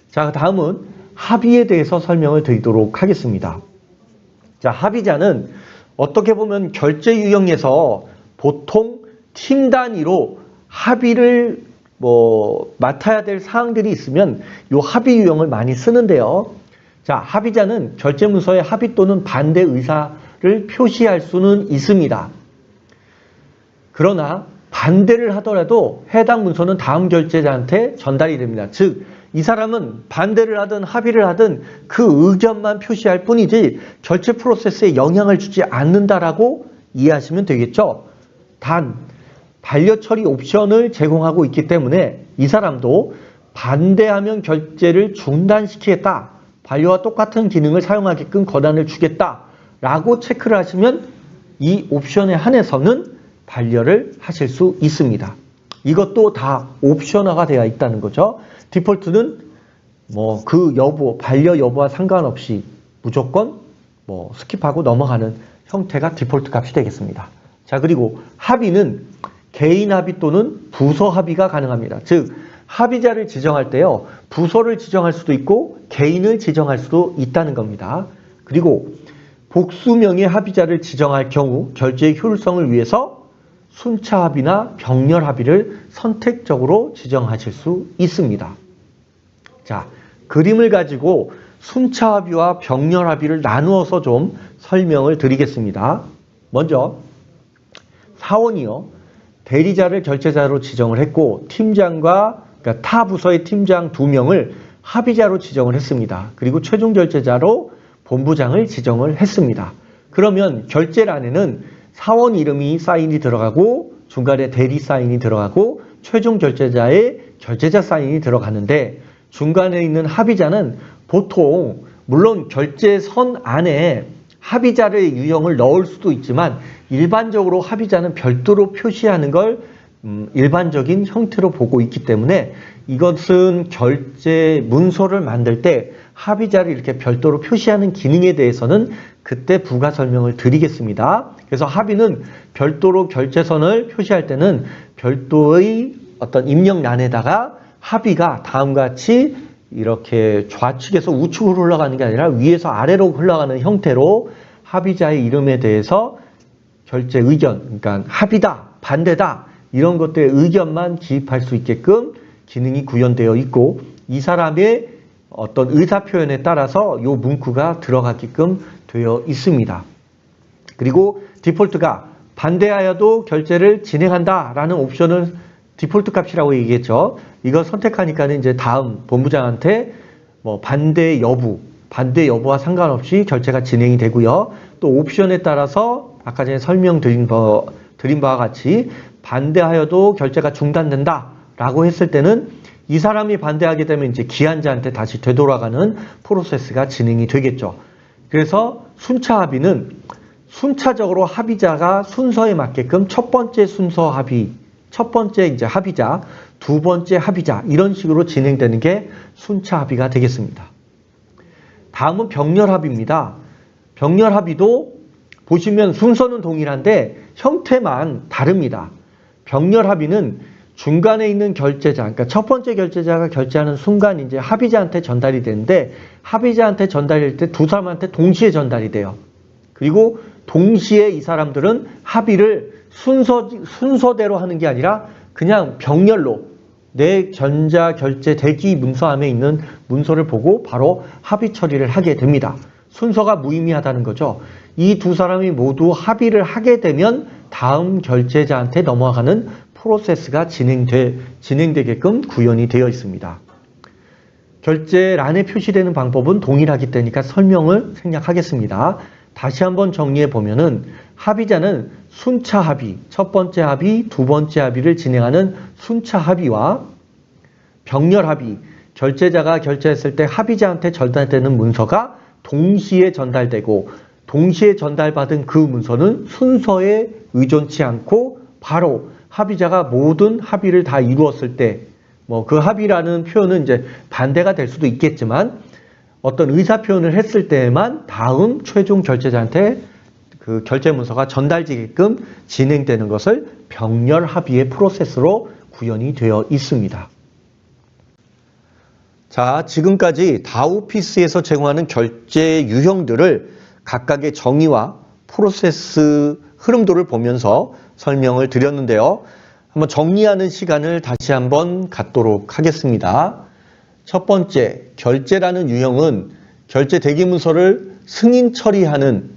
자, 다음은 합의에 대해서 설명을 드리도록 하겠습니다. 자, 합의자는 어떻게 보면 결제 유형에서 보통 팀 단위로 합의를 맡아야 될 사항들이 있으면 이 합의 유형을 많이 쓰는데요. 자, 합의자는 결제 문서에 합의 또는 반대 의사를 표시할 수는 있습니다. 그러나 반대를 하더라도 해당 문서는 다음 결제자한테 전달이 됩니다. 즉, 이 사람은 반대를 하든 합의를 하든 그 의견만 표시할 뿐이지 결제 프로세스에 영향을 주지 않는다라고 이해하시면 되겠죠. 단, 반려 처리 옵션을 제공하고 있기 때문에 이 사람도 반대하면 결제를 중단시키겠다, 반려와 똑같은 기능을 사용하게끔 권한을 주겠다라고 체크를 하시면 이 옵션에 한해서는 반려를 하실 수 있습니다. 이것도 다 옵션화가 되어 있다는 거죠. 디폴트는 그 여부, 반려 여부와 상관없이 무조건 스킵하고 넘어가는 형태가 디폴트 값이 되겠습니다. 자, 그리고 합의는 개인 합의 또는 부서 합의가 가능합니다. 즉, 합의자를 지정할 때요, 부서를 지정할 수도 있고 개인을 지정할 수도 있다는 겁니다. 그리고 복수명의 합의자를 지정할 경우 결제의 효율성을 위해서 순차 합의나 병렬 합의를 선택적으로 지정하실 수 있습니다. 자, 그림을 가지고 순차 합의와 병렬 합의를 나누어서 좀 설명을 드리겠습니다. 먼저 사원이요, 대리자를 결제자로 지정을 했고 팀장과 그러니까 타 부서의 팀장 2명을 합의자로 지정을 했습니다. 그리고 최종 결제자로 본부장을 지정을 했습니다. 그러면 결제란에는 사원 이름이 사인이 들어가고 중간에 대리 사인이 들어가고 최종 결제자의 결제자 사인이 들어가는데, 중간에 있는 합의자는 보통 물론 결제선 안에 합의자의 유형을 넣을 수도 있지만 일반적으로 합의자는 별도로 표시하는 걸 일반적인 형태로 보고 있기 때문에 이것은 결제 문서를 만들 때 합의자를 이렇게 별도로 표시하는 기능에 대해서는 그때 부가 설명을 드리겠습니다. 그래서 합의는 별도로 결제선을 표시할 때는 별도의 어떤 입력란에다가 합의가 다음과 같이 이렇게 좌측에서 우측으로 흘러가는 게 아니라 위에서 아래로 흘러가는 형태로 합의자의 이름에 대해서 결제 의견, 그러니까 합의다, 반대다 이런 것들의 의견만 기입할 수 있게끔 기능이 구현되어 있고, 이 사람의 어떤 의사 표현에 따라서 이 문구가 들어가게끔 되어 있습니다. 그리고 디폴트가 반대하여도 결제를 진행한다 라는 옵션을 디폴트 값이라고 얘기했죠. 이거 선택하니까는 이제 다음 본부장한테 반대 여부와 상관없이 결제가 진행이 되고요. 또 옵션에 따라서 아까 전에 설명드린 바와 같이 반대하여도 결제가 중단된다 라고 했을 때는 이 사람이 반대하게 되면 이제 기한자한테 다시 되돌아가는 프로세스가 진행이 되겠죠. 그래서 순차 합의는 순차적으로 합의자가 순서에 맞게끔 첫 번째 순서 합의, 첫 번째 이제 합의자, 두 번째 합의자 이런 식으로 진행되는 게 순차 합의가 되겠습니다. 다음은 병렬 합의입니다. 병렬 합의도 보시면 순서는 동일한데 형태만 다릅니다. 병렬 합의는 중간에 있는 결제자, 그러니까 첫 번째 결제자가 결제하는 순간 이제 합의자한테 전달이 되는데, 합의자한테 전달될 때 두 사람한테 동시에 전달이 돼요. 그리고 동시에 이 사람들은 합의를 순서대로 하는 게 아니라 그냥 병렬로 내 전자 결제 대기 문서함에 있는 문서를 보고 바로 합의 처리를 하게 됩니다. 순서가 무의미하다는 거죠. 이 두 사람이 모두 합의를 하게 되면 다음 결제자한테 넘어가는 프로세스가 진행되게끔 구현이 되어 있습니다. 결제란에 표시되는 방법은 동일하기 때문에 설명을 생략하겠습니다. 다시 한번 정리해 보면은 합의자는 순차 합의, 첫 번째 합의, 두 번째 합의를 진행하는 순차 합의와 병렬 합의, 결제자가 결제했을 때 합의자한테 전달되는 문서가 동시에 전달되고 동시에 전달받은 그 문서는 순서에 의존치 않고 바로 합의자가 모든 합의를 다 이루었을 때, 그 합의라는 표현은 이제 반대가 될 수도 있겠지만 어떤 의사 표현을 했을 때에만 다음 최종 결제자한테 그 결제 문서가 전달되게끔 진행되는 것을 병렬 합의의 프로세스로 구현이 되어 있습니다. 자, 지금까지 다오피스에서 제공하는 결제 유형들을 각각의 정의와 프로세스 흐름도를 보면서 설명을 드렸는데요. 한번 정리하는 시간을 다시 한번 갖도록 하겠습니다. 첫 번째, 결제라는 유형은 결제 대기문서를 승인 처리하는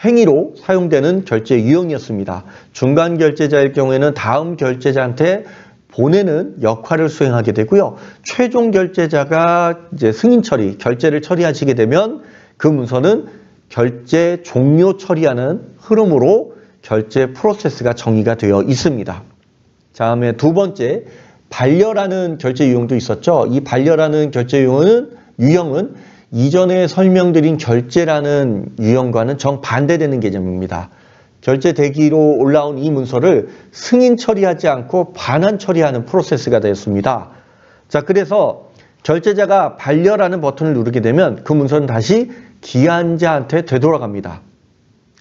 행위로 사용되는 결제 유형이었습니다. 중간 결제자일 경우에는 다음 결제자한테 보내는 역할을 수행하게 되고요. 최종 결제자가 이제 승인 처리, 결제를 처리하시게 되면 그 문서는 결제 종료 처리하는 흐름으로 결제 프로세스가 정의가 되어 있습니다. 다음에 두 번째, 반려라는 결제 유형도 있었죠. 이 반려라는 결제 유형은 이전에 설명드린 결제라는 유형과는 정반대되는 개념입니다. 결제 대기로 올라온 이 문서를 승인 처리하지 않고 반환 처리하는 프로세스가 되었습니다. 자, 그래서 결제자가 반려라는 버튼을 누르게 되면 그 문서는 다시 기한자한테 되돌아갑니다.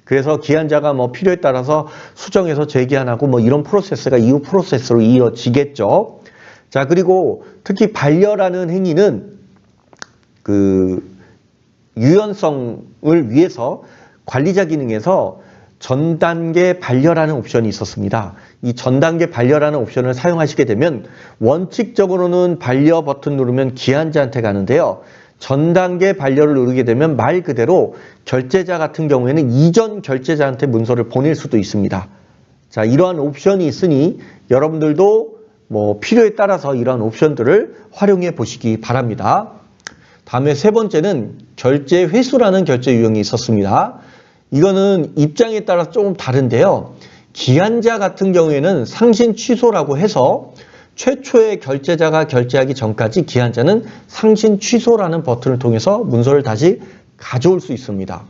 그래서 기한자가 필요에 따라서 수정해서 재기한하고 이런 프로세스가 이후 프로세스로 이어지겠죠. 자, 그리고 특히 반려라는 행위는 그 유연성을 위해서 관리자 기능에서 전 단계 반려라는 옵션이 있었습니다. 이 전 단계 반려라는 옵션을 사용하시게 되면 원칙적으로는 반려 버튼 누르면 기한자한테 가는데요. 전 단계 반려를 누르게 되면 말 그대로 결제자 같은 경우에는 이전 결제자한테 문서를 보낼 수도 있습니다. 자, 이러한 옵션이 있으니 여러분들도 필요에 따라서 이러한 옵션들을 활용해 보시기 바랍니다. 다음에 세 번째는 결제 회수라는 결제 유형이 있었습니다. 이거는 입장에 따라서 조금 다른데요. 기한자 같은 경우에는 상신 취소라고 해서 최초의 결제자가 결제하기 전까지 기한자는 상신 취소라는 버튼을 통해서 문서를 다시 가져올 수 있습니다.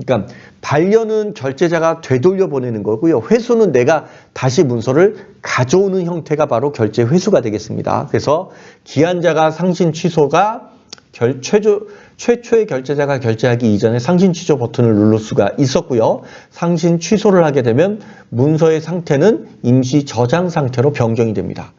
그러니까 반려는 결제자가 되돌려 보내는 거고요. 회수는 내가 다시 문서를 가져오는 형태가 바로 결제 회수가 되겠습니다. 그래서 기한자가 상신 취소가 최초의 결제자가 결제하기 이전에 상신 취소 버튼을 누를 수가 있었고요. 상신 취소를 하게 되면 문서의 상태는 임시 저장 상태로 변경이 됩니다.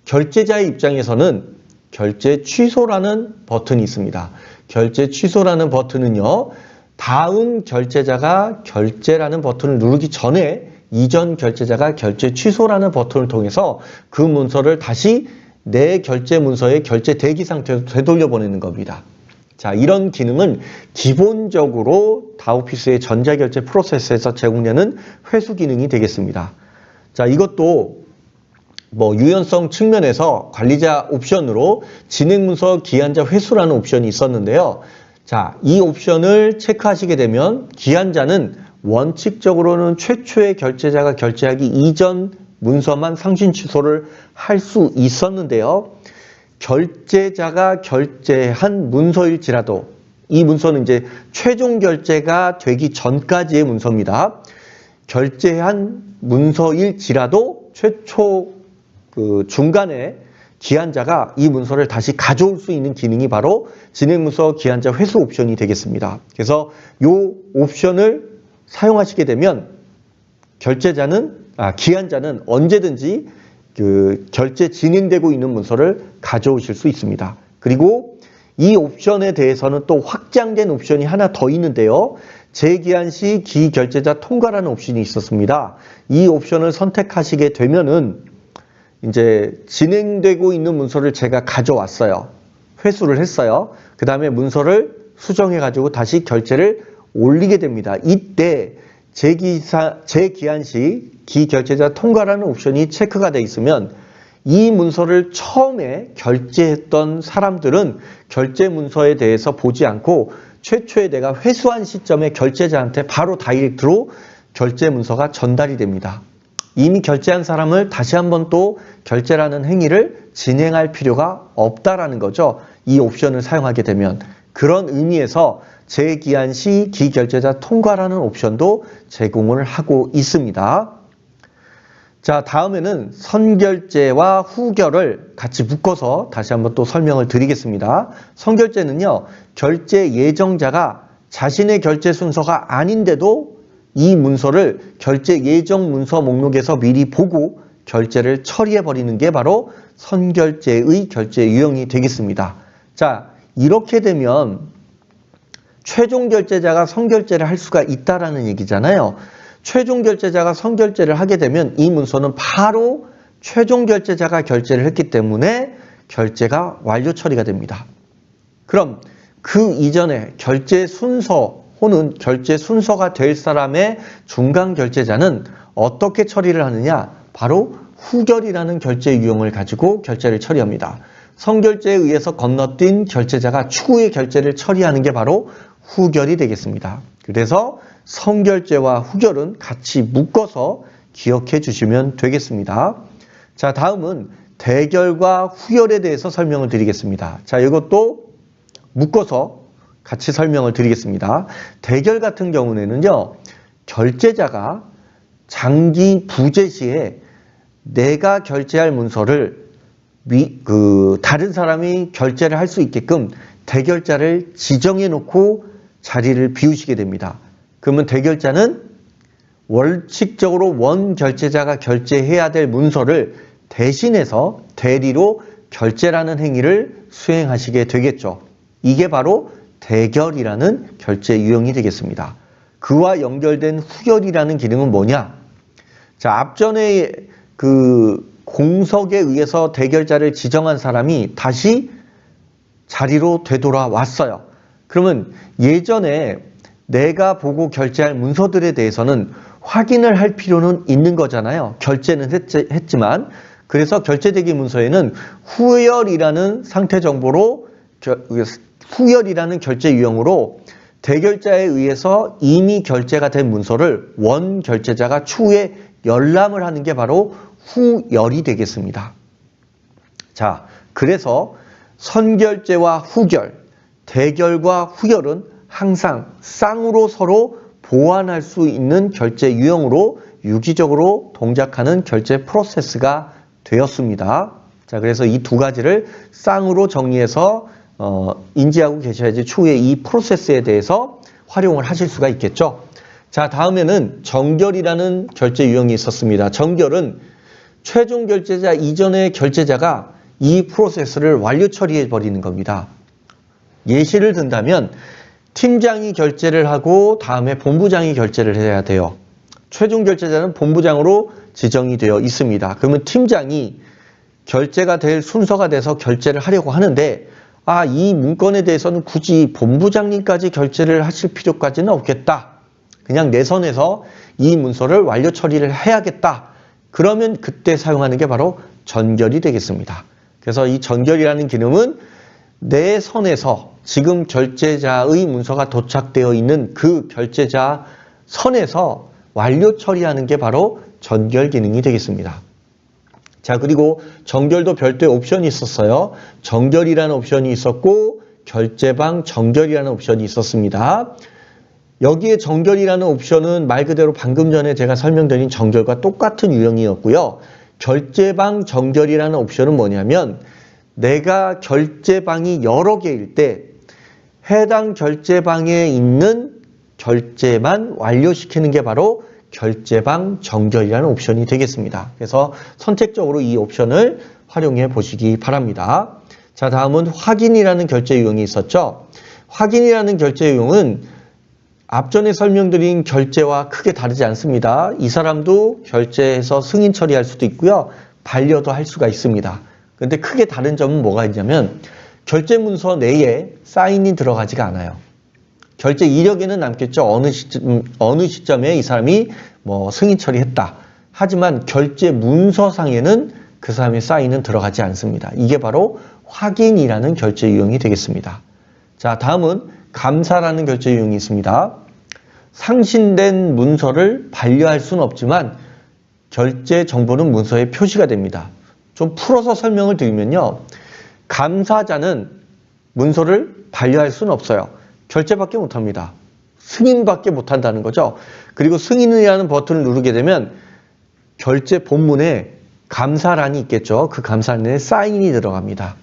결제자의 입장에서는 결제 취소라는 버튼이 있습니다. 결제 취소라는 버튼은요, 다음 결제자가 결제라는 버튼을 누르기 전에 이전 결제자가 결제 취소라는 버튼을 통해서 그 문서를 다시 내 결제 문서의 결제 대기 상태로 되돌려 보내는 겁니다. 자, 이런 기능은 기본적으로 다오피스의 전자결제 프로세스에서 제공되는 회수 기능이 되겠습니다. 자, 이것도 유연성 측면에서 관리자 옵션으로 진행문서 기한자 회수라는 옵션이 있었는데요. 자, 이 옵션을 체크하시게 되면 기한자는 원칙적으로는 최초의 결제자가 결제하기 이전 문서만 상신 취소를 할 수 있었는데요. 결제자가 결제한 문서일지라도 이 문서는 이제 최종 결제가 되기 전까지의 문서입니다. 결제한 문서일지라도 최초 중간에 기한자가 이 문서를 다시 가져올 수 있는 기능이 바로 진행문서 기한자 회수 옵션이 되겠습니다. 그래서 이 옵션을 사용하시게 되면 기한자는 언제든지 결제 진행되고 있는 문서를 가져오실 수 있습니다. 그리고 이 옵션에 대해서는 또 확장된 옵션이 하나 더 있는데요. 재기한 시 기결제자 통과라는 옵션이 있었습니다. 이 옵션을 선택하시게 되면은 이제 진행되고 있는 문서를 제가 가져왔어요. 회수를 했어요. 그 다음에 문서를 수정해가지고 다시 결제를 올리게 됩니다. 이때 재기한 시 기결제자 통과라는 옵션이 체크가 되어 있으면 이 문서를 처음에 결제했던 사람들은 결제 문서에 대해서 보지 않고 최초에 내가 회수한 시점에 결제자한테 바로 다이렉트로 결제 문서가 전달이 됩니다. 이미 결제한 사람을 다시 한번 또 결제라는 행위를 진행할 필요가 없다라는 거죠. 이 옵션을 사용하게 되면. 그런 의미에서 재기한 시 기결제자 통과라는 옵션도 제공을 하고 있습니다. 자, 다음에는 선결제와 후결을 같이 묶어서 다시 한번 또 설명을 드리겠습니다. 선결제는요, 결제 예정자가 자신의 결제 순서가 아닌데도 이 문서를 결제 예정 문서 목록에서 미리 보고 결제를 처리해버리는 게 바로 선결제의 결제 유형이 되겠습니다. 자, 이렇게 되면 최종 결제자가 선결제를 할 수가 있다라는 얘기잖아요. 최종 결제자가 선결제를 하게 되면 이 문서는 바로 최종 결제자가 결제를 했기 때문에 결제가 완료 처리가 됩니다. 그럼 그 이전에 결제 순서 혹은 결제 순서가 될 사람의 중간 결제자는 어떻게 처리를 하느냐? 바로 후결이라는 결제 유형을 가지고 결제를 처리합니다. 선결제에 의해서 건너뛴 결제자가 추후의 결제를 처리하는 게 바로 후결이 되겠습니다. 그래서 선결제와 후결은 같이 묶어서 기억해 주시면 되겠습니다. 자, 다음은 대결과 후결에 대해서 설명을 드리겠습니다. 자, 이것도 묶어서 같이 설명을 드리겠습니다. 대결 같은 경우에는요, 결제자가 장기 부재 시에 내가 결제할 문서를 다른 사람이 결제를 할 수 있게끔 대결자를 지정해 놓고 자리를 비우시게 됩니다. 그러면 대결자는 원칙적으로 원 결제자가 결제해야 될 문서를 대신해서 대리로 결제라는 행위를 수행하시게 되겠죠. 이게 바로 대결이라는 결제 유형이 되겠습니다. 그와 연결된 후결이라는 기능은 뭐냐? 자, 앞전에 공석에 의해서 대결자를 지정한 사람이 다시 자리로 되돌아왔어요. 그러면 예전에 내가 보고 결제할 문서들에 대해서는 확인을 할 필요는 있는 거잖아요. 결제는 했지만. 그래서 결제대기 문서에는 후열이라는 상태 정보로 후열이라는 결제 유형으로 대결자에 의해서 이미 결제가 된 문서를 원 결제자가 추후에 열람을 하는 게 바로 후열이 되겠습니다. 자, 그래서 선결제와 후결, 대결과 후결은 항상 쌍으로 서로 보완할 수 있는 결제 유형으로 유기적으로 동작하는 결제 프로세스가 되었습니다. 자, 그래서 이 두 가지를 쌍으로 정리해서 인지하고 계셔야지 추후에 이 프로세스에 대해서 활용을 하실 수가 있겠죠. 자, 다음에는 정결이라는 결제 유형이 있었습니다. 정결은 최종 결제자 이전의 결제자가 이 프로세스를 완료 처리해 버리는 겁니다. 예시를 든다면 팀장이 결제를 하고 다음에 본부장이 결제를 해야 돼요. 최종 결제자는 본부장으로 지정이 되어 있습니다. 그러면 팀장이 결제가 될 순서가 돼서 결제를 하려고 하는데 이 문건에 대해서는 굳이 본부장님까지 결제를 하실 필요까지는 없겠다. 그냥 내 선에서 이 문서를 완료 처리를 해야겠다. 그러면 그때 사용하는 게 바로 전결이 되겠습니다. 그래서 이 전결이라는 기능은 내 선에서 지금 결제자의 문서가 도착되어 있는 그 결제자 선에서 완료 처리하는 게 바로 전결 기능이 되겠습니다. 자, 그리고 정결도 별도의 옵션이 있었어요. 정결이라는 옵션이 있었고 결제방 정결이라는 옵션이 있었습니다. 여기에 정결이라는 옵션은 말 그대로 방금 전에 제가 설명드린 정결과 똑같은 유형이었고요. 결제방 정결이라는 옵션은 뭐냐면 내가 결제방이 여러 개일 때 해당 결제방에 있는 결제만 완료시키는 게 바로 결제방 정결이라는 옵션이 되겠습니다. 그래서 선택적으로 이 옵션을 활용해 보시기 바랍니다. 자, 다음은 확인이라는 결제 유형이 있었죠. 확인이라는 결제 유형은 앞전에 설명드린 결제와 크게 다르지 않습니다. 이 사람도 결제해서 승인 처리할 수도 있고요. 반려도 할 수가 있습니다. 그런데 크게 다른 점은 뭐가 있냐면 결제 문서 내에 사인이 들어가지가 않아요. 결제 이력에는 남겠죠. 어느 시점에 이 사람이 승인 처리했다. 하지만 결제 문서상에는 그 사람의 사인은 들어가지 않습니다. 이게 바로 확인이라는 결제 유형이 되겠습니다. 자, 다음은 감사라는 결제 유형이 있습니다. 상신된 문서를 반려할 수는 없지만 결제 정보는 문서에 표시가 됩니다. 좀 풀어서 설명을 드리면요. 감사자는 문서를 반려할 수는 없어요. 결제밖에 못합니다. 승인밖에 못한다는 거죠. 그리고 승인이라는 버튼을 누르게 되면 결제 본문에 감사란이 있겠죠. 그 감사란에 사인이 들어갑니다.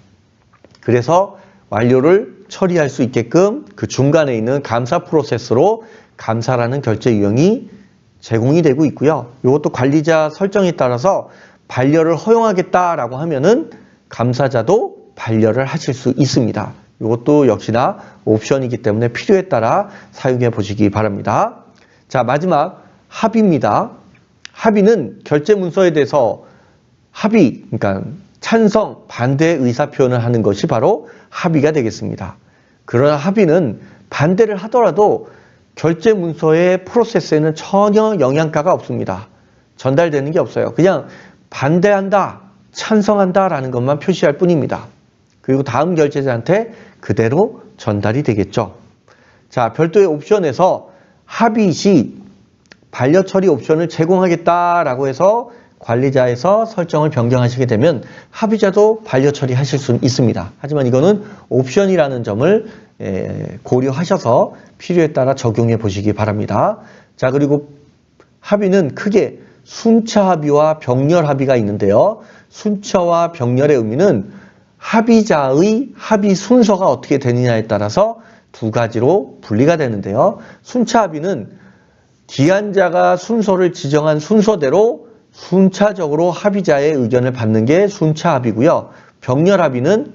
그래서 완료를 처리할 수 있게끔 그 중간에 있는 감사 프로세스로 감사라는 결제 유형이 제공이 되고 있고요. 이것도 관리자 설정에 따라서 반려를 허용하겠다라고 하면은 감사자도 반려를 하실 수 있습니다. 이것도 역시나 옵션이기 때문에 필요에 따라 사용해 보시기 바랍니다. 자, 마지막 합의입니다. 합의는 결제 문서에 대해서 합의, 그러니까 찬성, 반대 의사 표현을 하는 것이 바로 합의가 되겠습니다. 그러나 합의는 반대를 하더라도 결제 문서의 프로세스에는 전혀 영향가가 없습니다. 전달되는 게 없어요. 그냥 반대한다, 찬성한다라는 것만 표시할 뿐입니다. 그리고 다음 결제자한테 그대로 전달이 되겠죠. 자, 별도의 옵션에서 합의 시 반려 처리 옵션을 제공하겠다라고 해서 관리자에서 설정을 변경하시게 되면 합의자도 반려 처리하실 수 있습니다. 하지만 이거는 옵션이라는 점을 고려하셔서 필요에 따라 적용해 보시기 바랍니다. 자, 그리고 합의는 크게 순차 합의와 병렬 합의가 있는데요. 순차와 병렬의 의미는 합의자의 합의 순서가 어떻게 되느냐에 따라서 두 가지로 분리가 되는데요. 순차 합의는 기한자가 순서를 지정한 순서대로 순차적으로 합의자의 의견을 받는 게 순차 합의고요. 병렬 합의는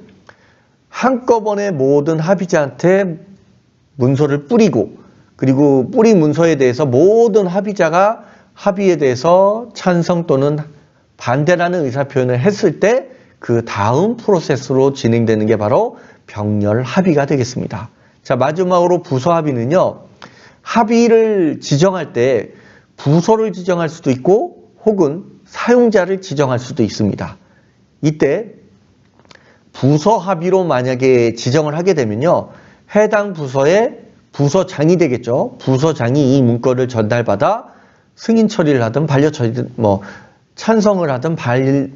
한꺼번에 모든 합의자한테 문서를 뿌리고 그리고 뿌린 문서에 대해서 모든 합의자가 합의에 대해서 찬성 또는 반대라는 의사표현을 했을 때 그 다음 프로세스로 진행되는 게 바로 병렬 합의가 되겠습니다. 자, 마지막으로 부서 합의는요. 합의를 지정할 때 부서를 지정할 수도 있고 혹은 사용자를 지정할 수도 있습니다. 이때 부서 합의로 만약에 지정을 하게 되면요. 해당 부서의 부서장이 되겠죠. 부서장이 이 문건을 전달받아 승인 처리를 하든 반려 처리든 찬성을 하든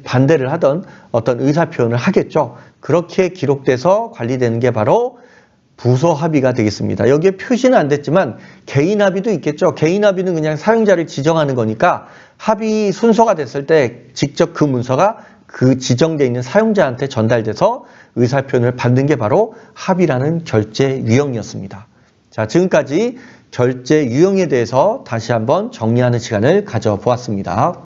반대를 하든 어떤 의사표현을 하겠죠. 그렇게 기록돼서 관리되는 게 바로 부서 합의가 되겠습니다. 여기에 표시는 안 됐지만 개인 합의도 있겠죠. 개인 합의는 그냥 사용자를 지정하는 거니까 합의 순서가 됐을 때 직접 그 문서가 그 지정되어 있는 사용자한테 전달돼서 의사표현을 받는 게 바로 합의라는 결제 유형이었습니다. 자, 지금까지 결제 유형에 대해서 다시 한번 정리하는 시간을 가져보았습니다.